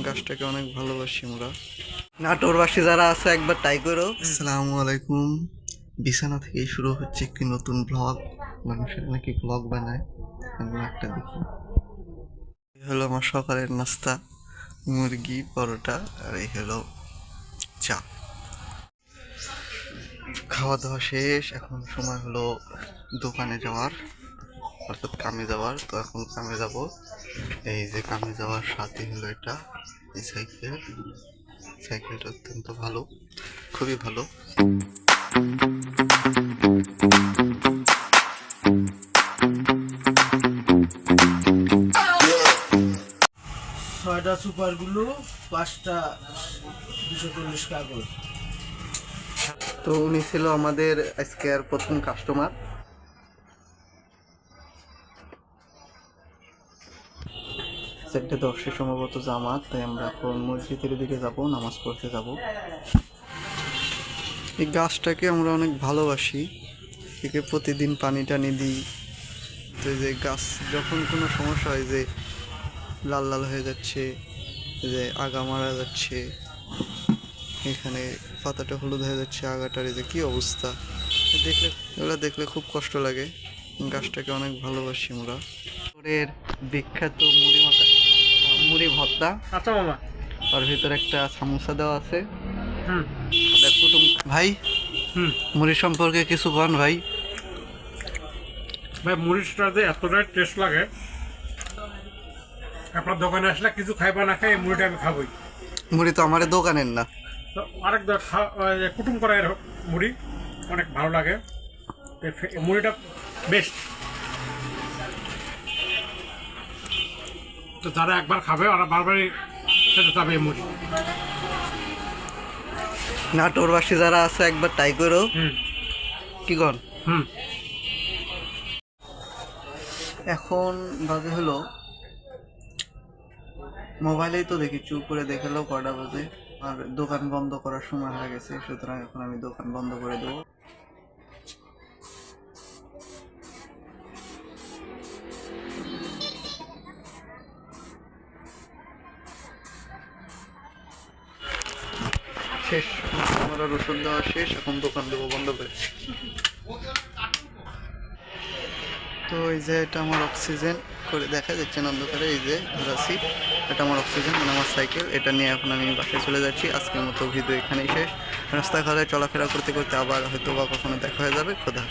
গাছটাকে অনেক ভালোবাসি আমরা। নাটোরবাসী যারা আছে একবার ট্রাই করো। আসসালামু আলাইকুম। বিছানা থেকে শুরু হচ্ছে একটি নতুন ব্লগ। মানুষের নাকি ব্লগ বানায়, আমি একটা দেখি। এই হলো আমার সকালের নাস্তা, মুরগি পরোটা, আর এই হলো চা। খাওয়া দাওয়া শেষ, এখন সময় হলো দোকানে যাওয়ার, অর্থাৎ কামে যাওয়ার। তো এখন কামে যাব। এই যে কামে যাওয়ার সাথে হলো এটা, এই সাইকেলটা অত্যন্ত ভালো, খুবই ভালো। ছয়টা সুপার গুলো, 5টা 240 কাগজ। তো উনি ছিল আমাদের আজকের প্রথম কাস্টমার। চারটে 10 সম্ভবত জামাত, তাই আমরা এখন মসজিদের দিকে যাব, নামাজ পড়তে যাব। এই গাছটাকে আমরা অনেক ভালোবাসি, একে প্রতিদিন পানি টানি দিই। তো এই যে গাছ যখন কোনো সমস্যা হয়, যে লাল লাল হয়ে যাচ্ছে, যে আগা মারা যাচ্ছে, এখানে পাতাটা হলুদ হয়ে যাচ্ছে, আগাটার এই যে কী অবস্থা, দেখলে এগুলো দেখলে খুব কষ্ট লাগে। গাছটাকে অনেক ভালোবাসি আমরা। ওরের বিখ্যাত মুড়ি ভর্তা। আচ্ছা মামা, আর ভিতরে একটা সামোসা দেওয়া আছে। হুম কুটুম ভাই, মুড়ি সম্পর্কে কিছু বল ভাই। ভাই, মুড়িটাতে এতটাই টেস্ট লাগে, আপনার দোকানে আসলে কিছু খাইবা না খাই এই মুড়িটা আমি খাবই। মুড়ি তো আমার দোকানের না, তো আরেক কুটুম করা এর মুড়ি অনেক ভালো লাগে। এই মুড়িটা বেস্ট। তো যারা একবার খাবে ওরা বারবারই খেতে চাবে এই মুড়ি। নাটোরবাসী যারা আছে একবার ট্রাই করো। কি কর? হুম এখন বাজে হলো, মোবাইলেই তো দেখি, চুপ করে দেখালেও কটা বাজে। আর দোকান বন্ধ করার সময় হয়ে গেছে, সুতরাং এখন আমি দোকান বন্ধ করে দেবো। শেষ, আমার আর ওষুধ দেওয়া শেষ, এখন দোকান দেবো বন্ধ করে। তো এই যে এটা আমার অক্সিজেন, করে দেখা যাচ্ছে না অন্ধকারে, এই যে ধরাছি, এটা আমার অক্সিজেন, মানে আমার সাইকেল। এটা নিয়ে এখন আমি বাসায় চলে যাচ্ছি। আজকের মতো ভিডিও এখানেই শেষ। রাস্তাঘাটে চলাফেরা করতে করতে আবার হয়তো বা কখনো দেখা হয়ে যাবে। খোদা।